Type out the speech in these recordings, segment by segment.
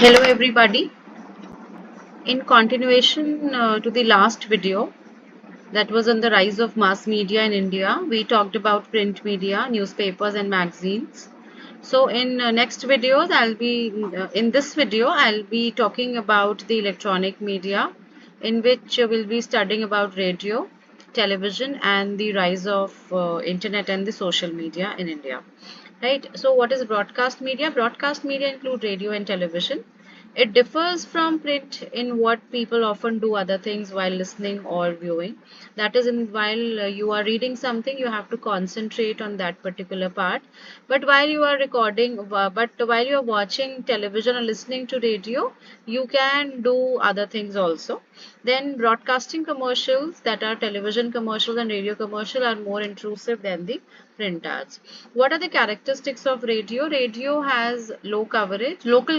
Hello everybody. In continuation to the last video that was on the rise of mass media in India, we talked about print media, newspapers and magazines. So in next videos, in this video I'll be talking about the electronic media, in which we'll be studying about radio, television and the rise of internet and the social media in India. Right. So what is broadcast media? Broadcast media include radio and television. It differs from print in what people often do other things while listening or viewing. That is, while you are reading something, you have to concentrate on that particular part. But while you are but while you are watching television or listening to radio, you can do other things also. Then broadcasting commercials, that are television commercials and radio commercial, are more intrusive than the print ads. What are the characteristics of radio? Radio has local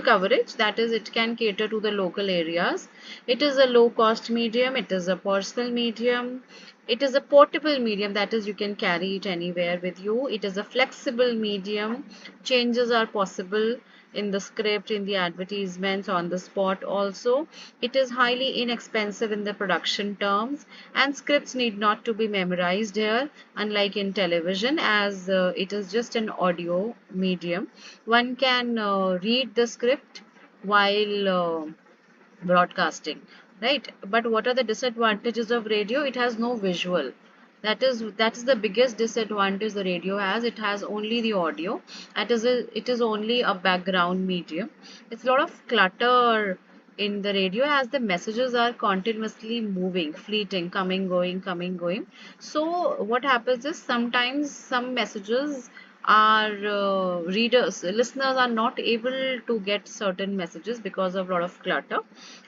coverage, that is, it can cater to the local areas. It is a low cost medium, it is a personal medium, it is a portable medium, that is, you can carry it anywhere with you. It is a flexible medium, changes are possible in the script, in the advertisements, on the spot also. It is highly inexpensive in the production terms, and scripts need not to be memorized here, unlike in television, as it is just an audio medium. One can read the script while broadcasting, right? But what are the disadvantages of radio? It has no visual. That is the biggest disadvantage the radio has. It has only the audio. It is only a background medium. It's a lot of clutter in the radio, as the messages are continuously moving, fleeting, coming going. So what happens is, sometimes some messages our listeners are not able to get certain messages because of a lot of clutter,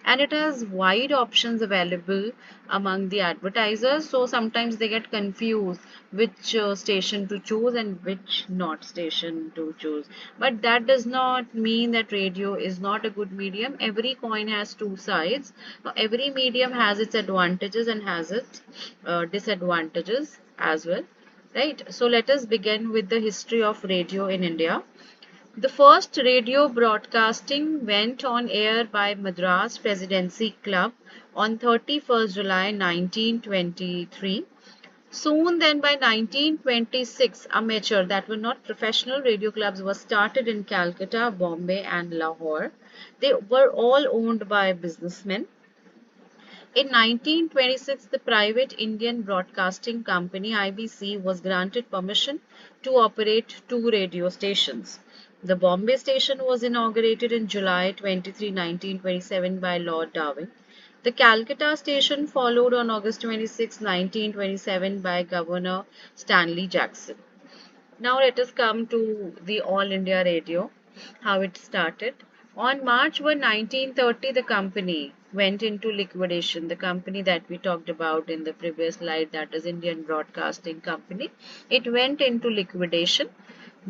and it has wide options available among the advertisers. So sometimes they get confused which station to choose and which not station to choose. But that does not mean that radio is not a good medium. Every coin has two sides. Every medium has its advantages and has its disadvantages as well. Right. So let us begin with the history of radio in India. The first radio broadcasting went on air by Madras Presidency Club on 31st July 1923. Soon then, by 1926, amateur, that were not professional, radio clubs were started in Calcutta, Bombay and Lahore. They were all owned by businessmen. In 1926, the private Indian Broadcasting Company (IBC) was granted permission to operate two radio stations. The Bombay station was inaugurated in July 23, 1927 by Lord Darwin. The Calcutta station followed on August 26, 1927 by Governor Stanley Jackson. Now let us come to the All India Radio, how it started. On March 1, 1930, the company went into liquidation. The company that we talked about in the previous slide, that is Indian Broadcasting Company, it went into liquidation.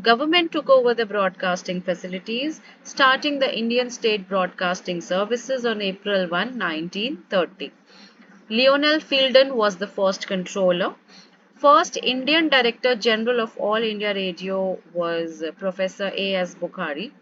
Government took over the broadcasting facilities, starting the Indian State Broadcasting Services on April 1, 1930. Lionel Fielden was the first controller. First Indian Director General of All India Radio was Professor A.S. Bukhari.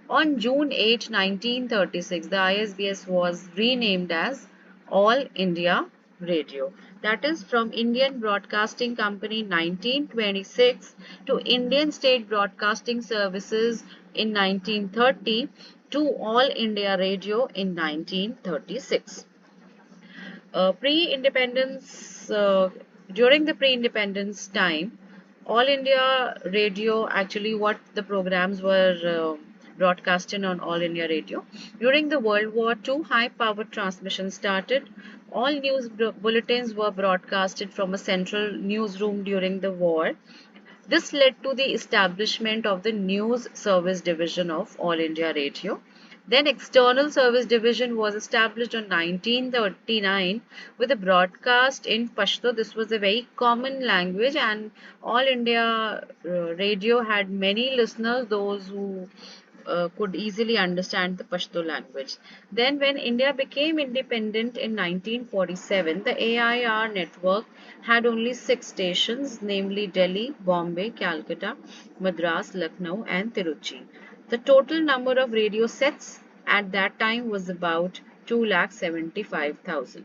On June 8, 1936, the ISBS was renamed as All India Radio. That is, from Indian Broadcasting Company 1926 to Indian State Broadcasting Services in 1930 to All India Radio in 1936. Pre-independence During the pre-independence time, All India Radio, actually what the programs were broadcasted on All India Radio. During the World War II, high-powered transmission started. All news bulletins were broadcasted from a central newsroom during the war. This led to the establishment of the News Service Division of All India Radio. Then External Service Division was established on 1939 with a broadcast in Pashto. This was a very common language, and All India Radio had many listeners, those who could easily understand the Pashto language. Then when India became independent in 1947, the AIR network had only 6 stations, namely Delhi, Bombay, Calcutta, Madras, Lucknow and Tiruchi. The total number of radio sets at that time was about 2,75,000.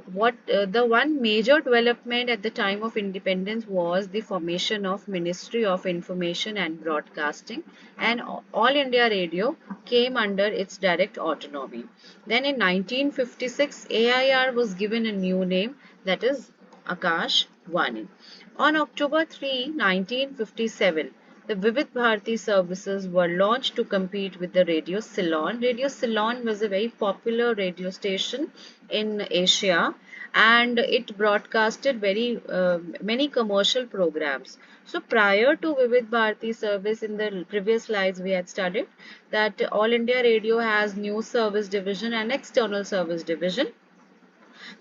The one major development at the time of independence was the formation of Ministry of Information and Broadcasting, and All India Radio came under its direct autonomy. Then in 1956, AIR was given a new name, that is Akash Vani. On October 3, 1957, the Vivid Bharati services were launched to compete with the Radio Ceylon. Radio Ceylon was a very popular radio station in Asia, and it broadcasted very many commercial programs. So prior to Vivid Bharati service, in the previous slides we had studied that All India Radio has news service division and external service division,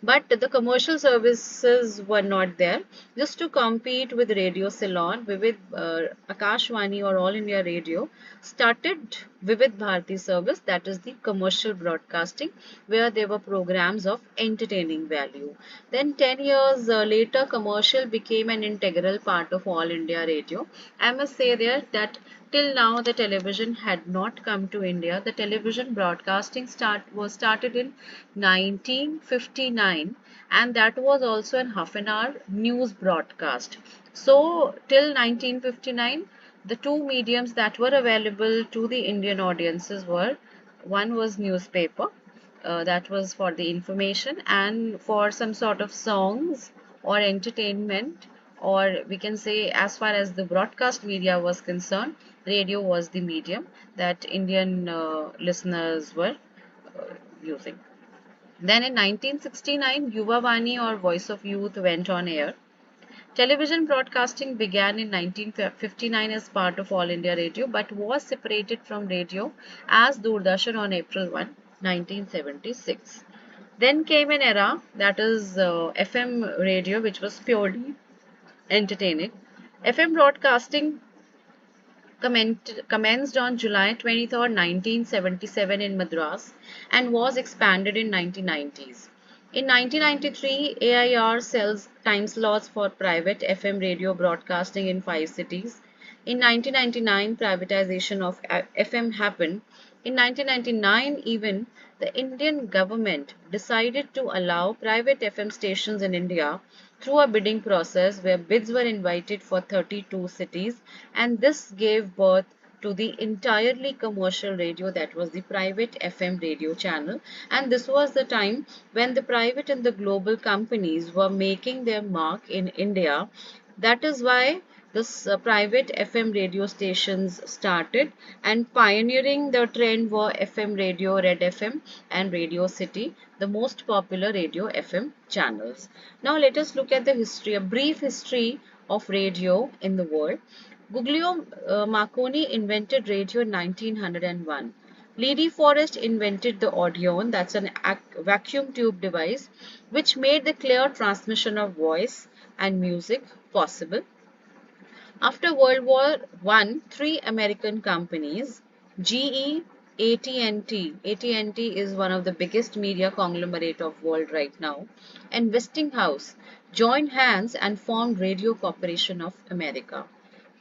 but the commercial services were not there. Just to compete with Radio Ceylon, Vivid Akashvani or All India Radio started Vivid Bharati service, that is the commercial broadcasting, where there were programs of entertaining value. Then 10 years later, commercial became an integral part of All India Radio. I must say there that till now, the television had not come to India. The television broadcasting was started in 1959, and that was also an half an hour news broadcast. So till 1959, the two mediums that were available to the Indian audiences were, one was newspaper, that was for the information, and for some sort of songs or entertainment, or we can say as far as the broadcast media was concerned, radio was the medium that Indian listeners were using. Then in 1969, Yuvavani or Voice of Youth went on air. Television broadcasting began in 1959 as part of All India Radio, but was separated from radio as Doordarshan on April 1, 1976. Then came an era, that is FM radio, which was purely entertaining. FM broadcasting commenced on July 23, 1977 in Madras and was expanded in 1990s. In 1993, AIR sells time slots for private FM radio broadcasting in 5 cities. In 1999, privatization of FM happened. In 1999, even the Indian government decided to allow private FM stations in India through a bidding process where bids were invited for 32 cities, and this gave birth to the entirely commercial radio, that was the private FM radio channel. And this was the time when the private and the global companies were making their mark in India. That is why this private FM radio stations started, and pioneering the trend were FM radio, Red FM and Radio City, the most popular radio FM channels. Now let us look at the history, a brief history of radio in the world. Guglielmo Marconi invented radio in 1901. Lady Forrest invented the Audion, that's an vacuum tube device, which made the clear transmission of voice and music possible. After World War I, three American companies, GE, AT&T is one of the biggest media conglomerate of world right now, and Westinghouse joined hands and formed Radio Corporation of America.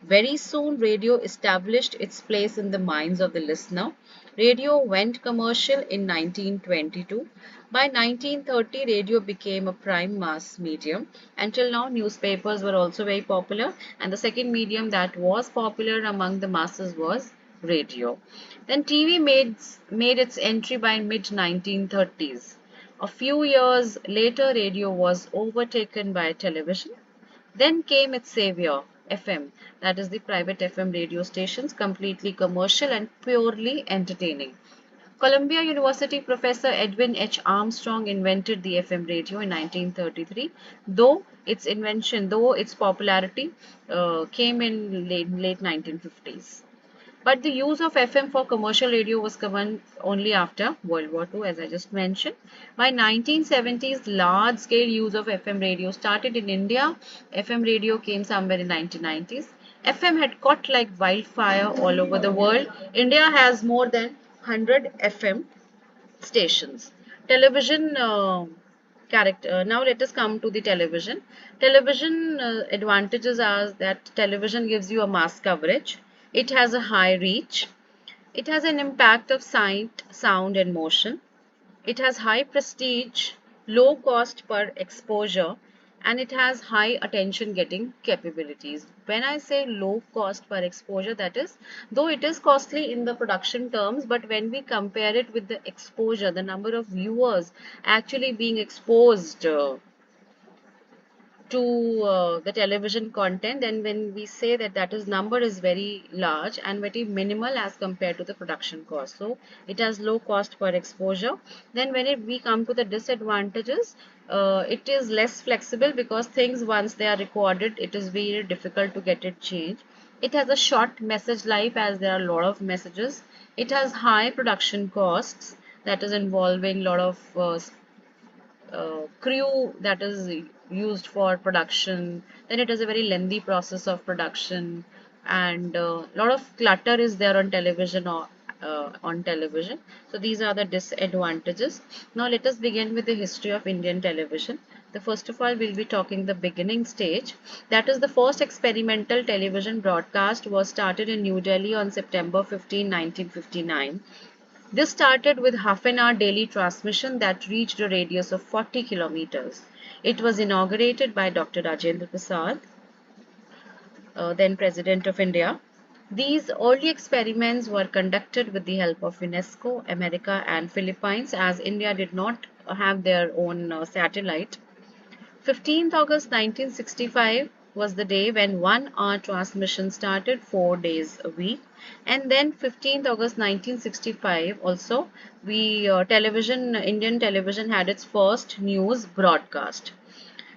Very soon, radio established its place in the minds of the listener. Radio went commercial in 1922. By 1930, radio became a prime mass medium. Until now, newspapers were also very popular, and the second medium that was popular among the masses was radio. Then TV made its entry by mid-1930s. A few years later, radio was overtaken by television. Then came its savior, FM, that is the private FM radio stations, completely commercial and purely entertaining. Columbia University professor Edwin H. Armstrong invented the FM radio in 1933, though its popularity came in late 1950s. But the use of FM for commercial radio was common only after World War II, as I just mentioned. By 1970s, large-scale use of FM radio started in India. FM radio came somewhere in 1990s. FM had caught like wildfire all over the world. India has more than 100 FM stations. Television now let us come to the television. Television advantages are that television gives you a mass coverage. It has a high reach. It has an impact of sight, sound, and motion. It has high prestige, low cost per exposure, and it has high attention getting capabilities. When I say low cost per exposure, that is, though it is costly in the production terms, but when we compare it with the exposure, the number of viewers actually being exposed to the television content, then when we say that that is number is very large and very minimal as compared to the production cost, so it has low cost per exposure. Then when we come to the disadvantages, it is less flexible because things once they are recorded, it is very difficult to get it changed. It has a short message life as there are a lot of messages. It has high production costs, that is involving a lot of crew that is used for production. Then it is a very lengthy process of production, and a lot of clutter is there on television or on television. So these are the disadvantages. Now let us begin with the history of Indian television. The first of all, we'll be talking the beginning stage. That is, the first experimental television broadcast was started in New Delhi on September 15, 1959. This started with half an hour daily transmission that reached a radius of 40 kilometers. It was inaugurated by Dr. Rajendra Prasad, then President of India. These early experiments were conducted with the help of UNESCO, America, and Philippines, as India did not have their own satellite. 15th August 1965 was the day when 1 hour transmission started 4 days a week, and then 15th August 1965 also Indian television had its first news broadcast.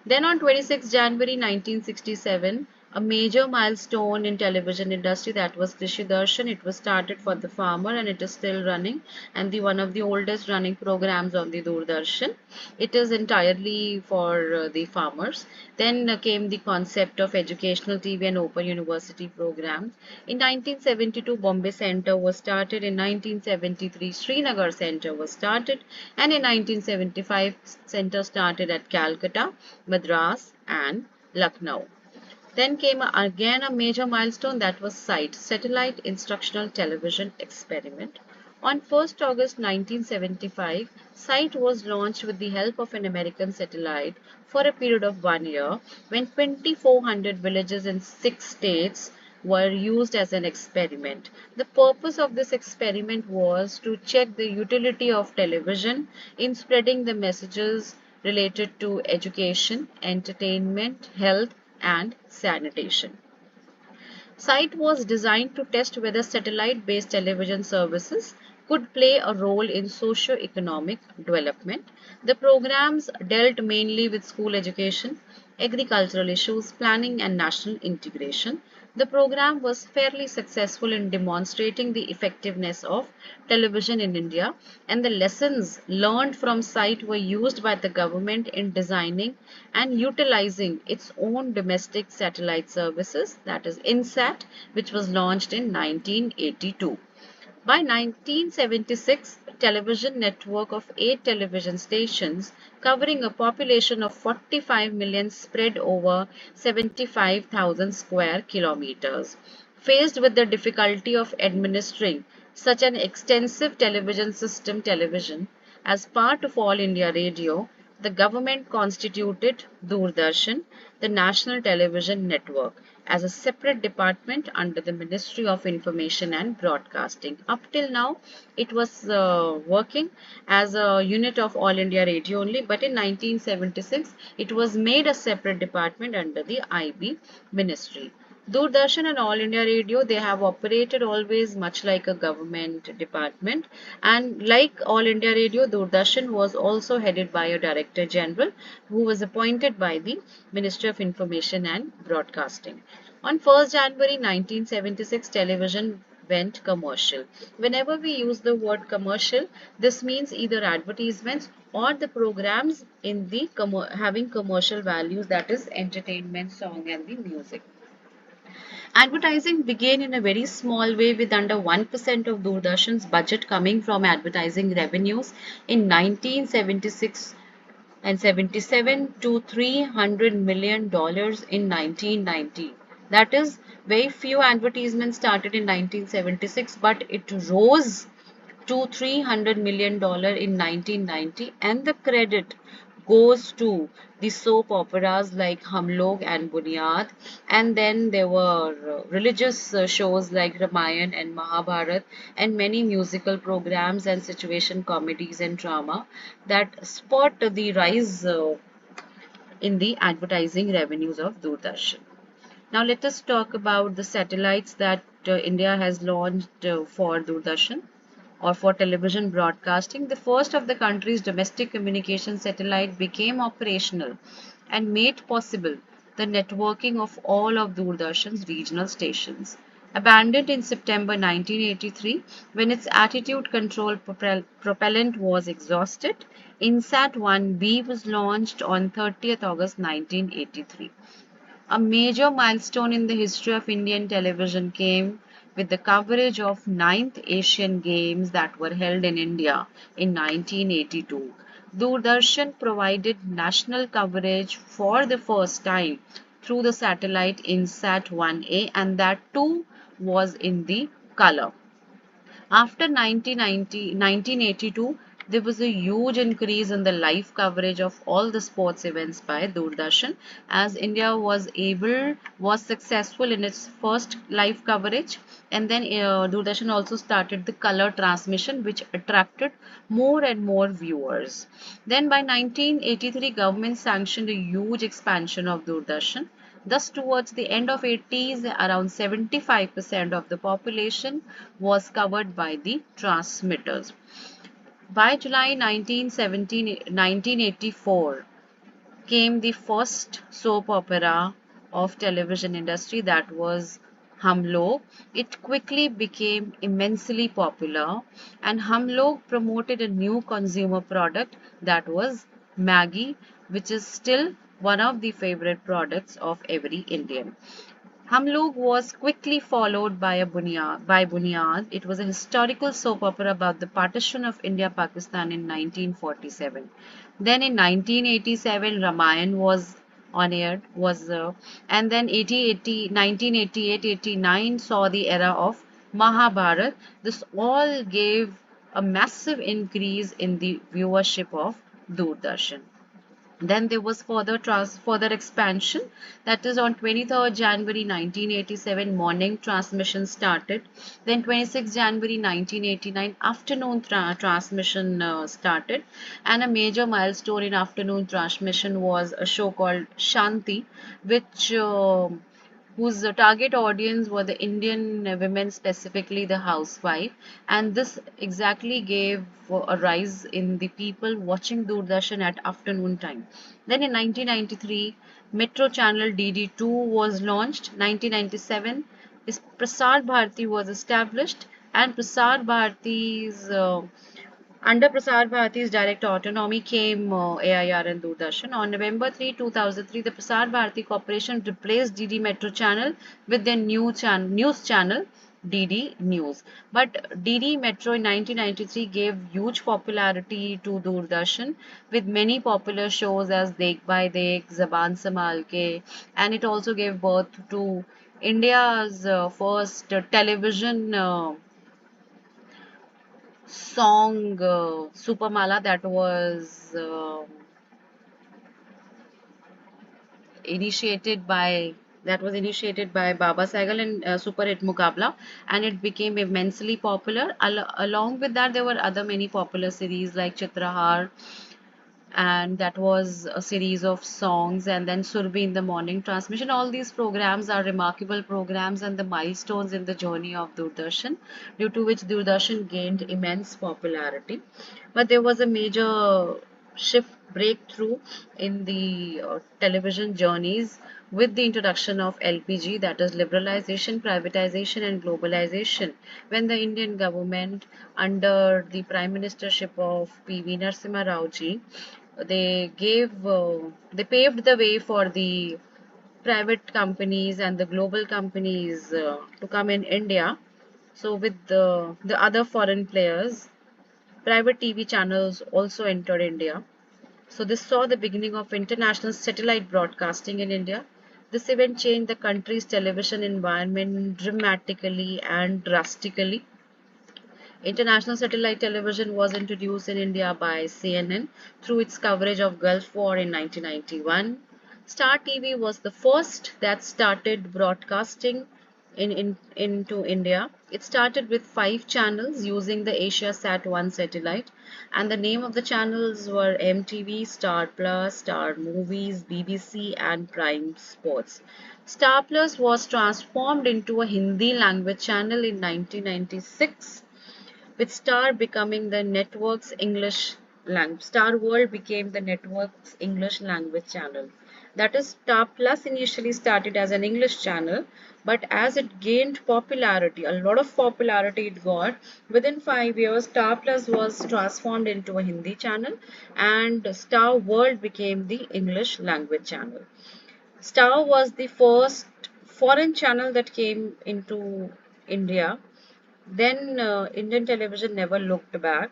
Then on 26 January 1967, a major milestone in television industry, that was Krishi Darshan. It was started for the farmer and it is still running, and the one of the oldest running programs on the Doordarshan. It is entirely for the farmers. Then came the concept of educational TV and open university programs. In 1972, Bombay Center was started. In 1973, Srinagar Center was started, and in 1975, Center started at Calcutta, Madras, and Lucknow. Then came again a major milestone, that was SITE, Satellite Instructional Television Experiment. On 1st August 1975, SITE was launched with the help of an American satellite for a period of 1 year, when 2,400 villages in 6 states were used as an experiment. The purpose of this experiment was to check the utility of television in spreading the messages related to education, entertainment, health, and sanitation. Site was designed to test whether satellite-based television services could play a role in socio-economic development. The programs dealt mainly with school education, agricultural issues, planning, and national integration. The program was fairly successful in demonstrating the effectiveness of television in India, and the lessons learned from SITE were used by the government in designing and utilizing its own domestic satellite services, that is INSAT, which was launched in 1982. By 1976, a television network of 8 television stations covering a population of 45 million spread over 75,000 square kilometers. Faced with the difficulty of administering such an extensive television system television as part of All India Radio, the government constituted Doordarshan, the national television network, as a separate department under the Ministry of Information and Broadcasting. Up till now, it was working as a unit of All India Radio only, but in 1976, it was made a separate department under the IB ministry. Doordarshan and All India Radio, they have operated always much like a government department, and like All India Radio, Doordarshan was also headed by a Director General who was appointed by the Ministry of Information and Broadcasting. On 1st January 1976, television went commercial. Whenever we use the word commercial, this means either advertisements or the programs in the having commercial values, that is entertainment, song, and the music. Advertising began in a very small way with under 1% of Doordarshan's budget coming from advertising revenues in 1976 and 77 to $300 million in 1990. That is, very few advertisements started in 1976, but it rose to $300 million in 1990, and the credit goes to the soap operas like Hum Log and Bunyad. And then there were religious shows like Ramayan and Mahabharat, and many musical programs and situation comedies and drama that spot the rise in the advertising revenues of Doordarshan. Now let us talk about the satellites that India has launched for Doordarshan or for television broadcasting. The first of the country's domestic communication satellite became operational and made possible the networking of all of Doordarshan's regional stations. Abandoned in September 1983 when its attitude control propellant was exhausted, INSAT 1B was launched on 30th August 1983. A major milestone in the history of Indian television came with the coverage of Ninth Asian Games that were held in India in 1982. Doordarshan provided national coverage for the first time through the satellite INSAT 1A, and that too was in the color. After 1982, there was a huge increase in the live coverage of all the sports events by Doordarshan, as India was successful in its first live coverage, and then Doordarshan also started the color transmission, which attracted more and more viewers. Then by 1983, government sanctioned a huge expansion of Doordarshan. Thus, towards the end of 80s, around 75% of the population was covered by the transmitters. By July 1984 came the first soap opera of television industry, that was Hum Log. It quickly became immensely popular, and Hum Log promoted a new consumer product, that was Maggie, which is still one of the favorite products of every Indian. Hum Log was quickly followed by Bunyad. It was a historical soap opera about the partition of India-Pakistan in 1947. Then in 1987, Ramayan was on air, and then 1988-89 saw the era of Mahabharat. This all gave a massive increase in the viewership of Doordarshan. Then there was further expansion. That is on 23rd January 1987, morning transmission started. Then 26th January 1989, afternoon transmission started. And a major milestone in afternoon transmission was a show called Shanti, which whose target audience were the Indian women, specifically the housewife, and this exactly gave a rise in the people watching Doordarshan at afternoon time. Then in 1993, Metro channel DD2 was launched. 1997, Prasar Bharati was established, and Prasar Bharati's under Prasar Bharati's direct autonomy came AIR and Doordarshan. On November 3, 2003, the Prasar Bharati Corporation replaced DD Metro channel with their news channel DD News. But DD Metro in 1993 gave huge popularity to Doordarshan with many popular shows as Dekh Bhai Dekh, Zaban Sambhal Ke, and it also gave birth to India's first television song Supermala, initiated by that was initiated by Baba Saigal and Super Hit Mukabla, and it became immensely popular. Along with that, there were other many popular series like Chitrahar, and that was a series of songs, and then Surbi in the morning transmission. All these programs are remarkable programs and the milestones in the journey of Doordarshan, due to which Doordarshan gained immense popularity. But there was a major shift breakthrough in the television journeys with the introduction of LPG, that is liberalization, privatization and globalization, when the Indian government under the prime ministership of PV Narasimha Rao ji, they paved the way for the private companies and the global companies to come in India. So with the other foreign players, private TV channels also entered India. So this saw the beginning of international satellite broadcasting in India. This event changed the country's television environment dramatically and drastically. International satellite television was introduced in India by CNN through its coverage of Gulf War in 1991. Star TV was the first that started broadcasting into India. It started with 5 channels using the AsiaSat-1 satellite, and the name of the channels were MTV, Star Plus, Star Movies, BBC, and Prime Sports. Star Plus was transformed into a Hindi language channel in 1996, with Star becoming the network's English language. Star World became the network's English language channel. That is, Star Plus initially started as an English channel, but as it gained popularity, a lot of popularity it got, within 5 years, Star Plus was transformed into a Hindi channel and Star World became the English language channel. Star was the first foreign channel that came into India. Then Indian television never looked back.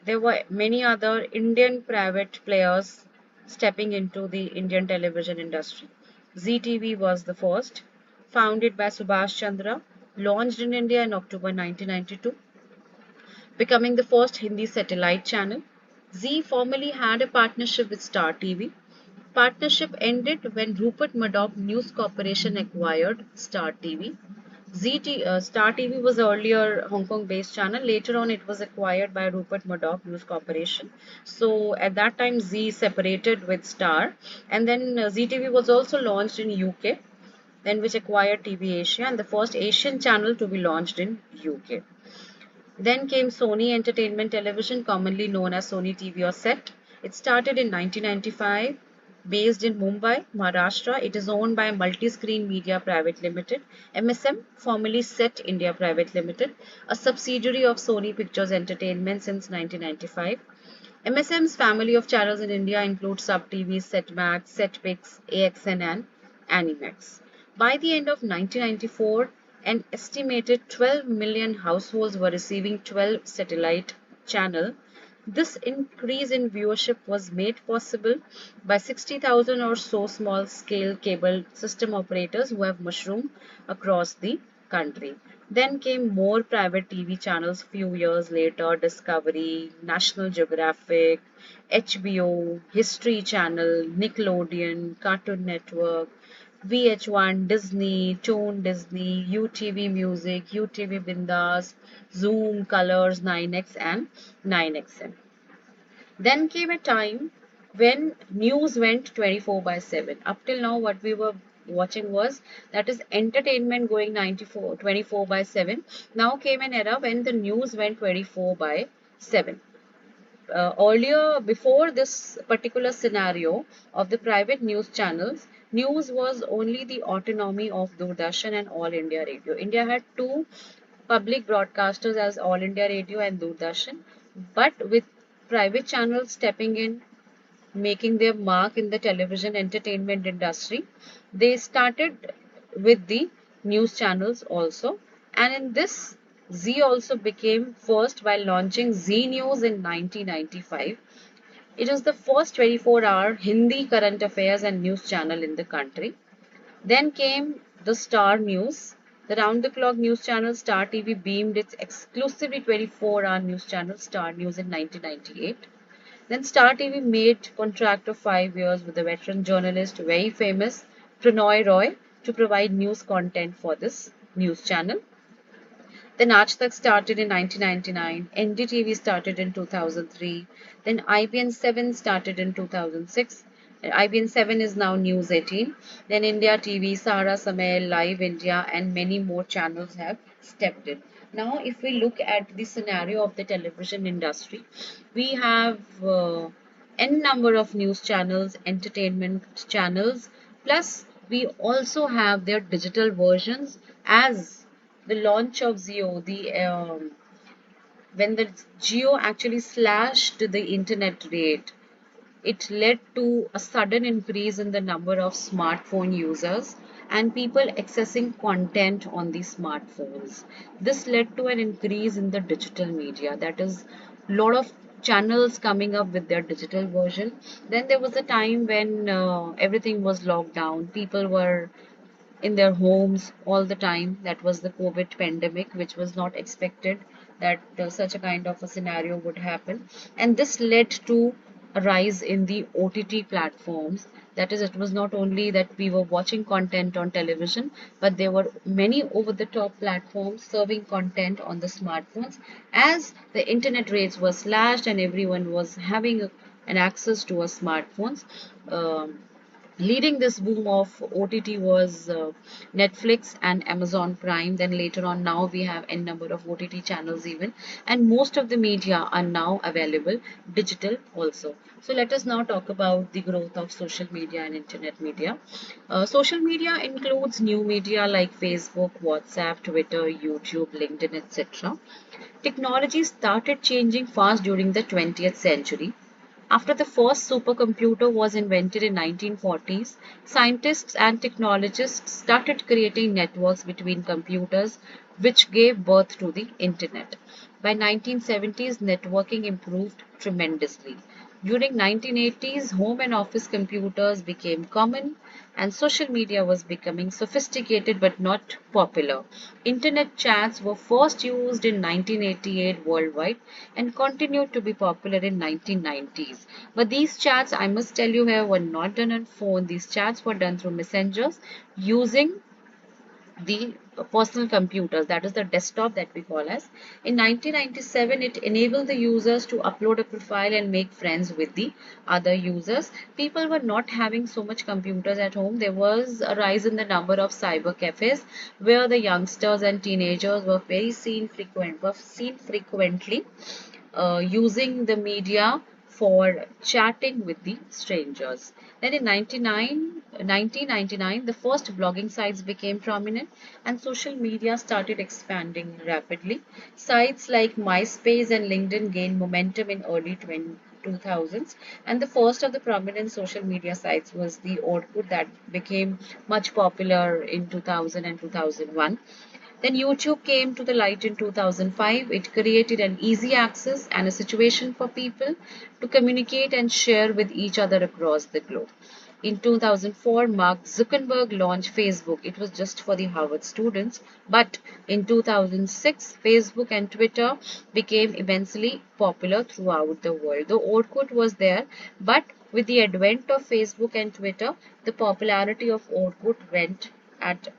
There were many other Indian private players stepping into the Indian television industry. ZTV was the first, founded by Subhash Chandra, launched in India in October 1992, becoming the first Hindi satellite channel. Z formerly had a partnership with Star TV. Partnership ended when Rupert Murdoch News Corporation acquired Star TV. Star TV was earlier Hong Kong based channel. Later on, it was acquired by Rupert Murdoch News Corporation. So at that time, Z separated with Star, and then ZTV was also launched in UK, then which acquired TV Asia, and the first Asian channel to be launched in UK. Then came Sony Entertainment Television, commonly known as Sony TV or SET. It started in 1995, based in Mumbai, Maharashtra. It is owned by Multi-Screen Media Private Limited, MSM, formerly SET India Private Limited, a subsidiary of Sony Pictures Entertainment since 1995. MSM's family of channels in India include Sub TV, Setmax, Setpix, AXN, and Animax. By the end of 1994, an estimated 12 million households were receiving 12 satellite channels. This increase in viewership was made possible by 60,000 or so small-scale cable system operators who have mushroomed across the country. Then came more private TV channels few years later: Discovery, National Geographic, HBO, History Channel, Nickelodeon, Cartoon Network, VH1, Disney, Toon Disney, UTV Music, UTV Bindas, Zoom, Colors, 9X and 9XM. Then came a time when news went 24 by 7. Up till now, what we were watching was, that is, entertainment going 24 by 7. Now came an era when the news went 24 by 7. Earlier, before this particular scenario of the private news channels, news was only the autonomy of Doordarshan and All India Radio. India had two public broadcasters as All India Radio and Doordarshan, but with private channels stepping in, making their mark in the television entertainment industry, they started with the news channels also. And in this, Z also became first by launching Z News in 1995. It is the first 24-hour Hindi current affairs and news channel in the country. Then came the Star News. The round-the-clock news channel Star TV beamed its exclusively 24-hour news channel Star News in 1998. Then Star TV made contract of 5 years with the veteran journalist, very famous Pranoy Roy, to provide news content for this news channel. Then Aaj Tak started in 1999, NDTV started in 2003, then IBN 7 started in 2006. IBN 7 is now News 18. Then India TV, Sahara Samay, Live India, and many more channels have stepped in. Now, if we look at the scenario of the television industry, we have n number of news channels, entertainment channels, plus we also have their digital versions. As the launch of Zio, when the Jio actually slashed the internet rate, it led to a sudden increase in the number of smartphone users and people accessing content on these smartphones. This led to an increase in the digital media. That is, lot of channels coming up with their digital version. Then there was a time when everything was locked down. People were in their homes all the time. That was the COVID pandemic, which was not expected that such a kind of a scenario would happen. And this led to a rise in the OTT platforms. That is, it was not only that we were watching content on television, but there were many over the top platforms serving content on the smartphones. As the internet rates were slashed and everyone was having an access to a smartphones, leading this boom of OTT was Netflix and Amazon Prime. Then later on, now we have n number of OTT channels even, and most of the media are now available digital also. So let us now talk about the growth of social media and internet media. Social media includes new media like Facebook, WhatsApp, Twitter, YouTube, LinkedIn, etc. Technology started changing fast during the 20th century. After the first supercomputer was invented in 1940s, scientists and technologists started creating networks between computers, which gave birth to the internet. By 1970s, networking improved tremendously. During 1980s, home and office computers became common and social media was becoming sophisticated but not popular. Internet chats were first used in 1988 worldwide and continued to be popular in 1990s. But these chats, I must tell you here, were not done on phone. These chats were done through messengers using the personal computers, that is the desktop that we call as. In 1997, it enabled the users to upload a profile and make friends with the other users. People were not having so much computers at home. There was a rise in the number of cyber cafes where the youngsters and teenagers were seen frequently using the media for chatting with the strangers. Then in 1999, the first blogging sites became prominent and social media started expanding rapidly. Sites like MySpace and LinkedIn gained momentum in early 2000s, and the first of the prominent social media sites was the Orkut that became much popular in 2000 and 2001. Then YouTube came to the light in 2005. It created an easy access and a situation for people to communicate and share with each other across the globe. In 2004, Mark Zuckerberg launched Facebook. It was just for the Harvard students. But in 2006, Facebook and Twitter became immensely popular throughout the world. The Orkut was there, but with the advent of Facebook and Twitter, the popularity of Orkut at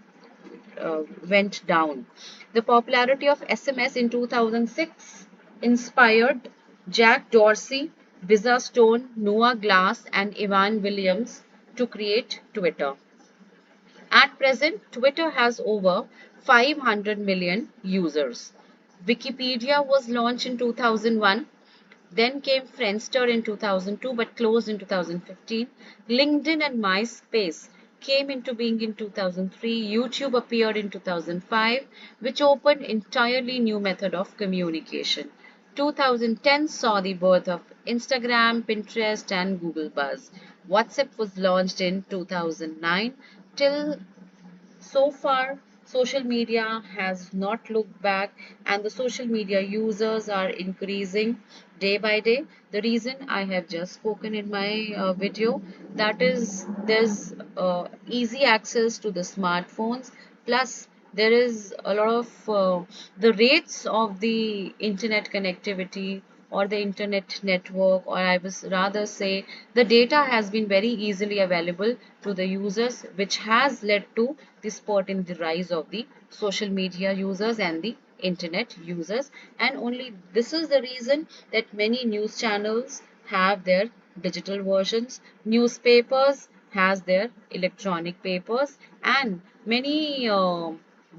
went down. The popularity of SMS in 2006 inspired Jack Dorsey, Biza Stone, Noah Glass, and Ivan Williams to create Twitter. At present, Twitter has over 500 million users. Wikipedia was launched in 2001. Then came Friendster in 2002 but closed in 2015. LinkedIn and MySpace came into being in 2003. YouTube appeared in 2005, which opened entirely new method of communication. 2010 saw the birth of Instagram, Pinterest, and Google Buzz. WhatsApp was launched in 2009. Till so far, social media has not looked back, and the social media users are increasing day by day. The reason I have just spoken in my video, that is, there's easy access to the smartphones, plus there is a lot of the rates of the internet connectivity or the internet network, or I was rather say the data has been very easily available to the users, which has led to the spurt in the rise of the social media users and the internet users. And only this is the reason that many news channels have their digital versions, newspapers has their electronic papers, and many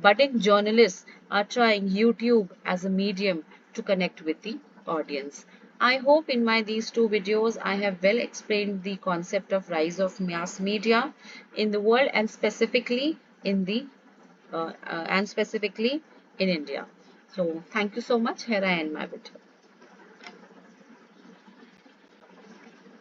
budding journalists are trying YouTube as a medium to connect with the audience. I hope in my these two videos I have well explained the concept of rise of mass media in the world and specifically in the and specifically in India. So thank you so much. Here I end my video.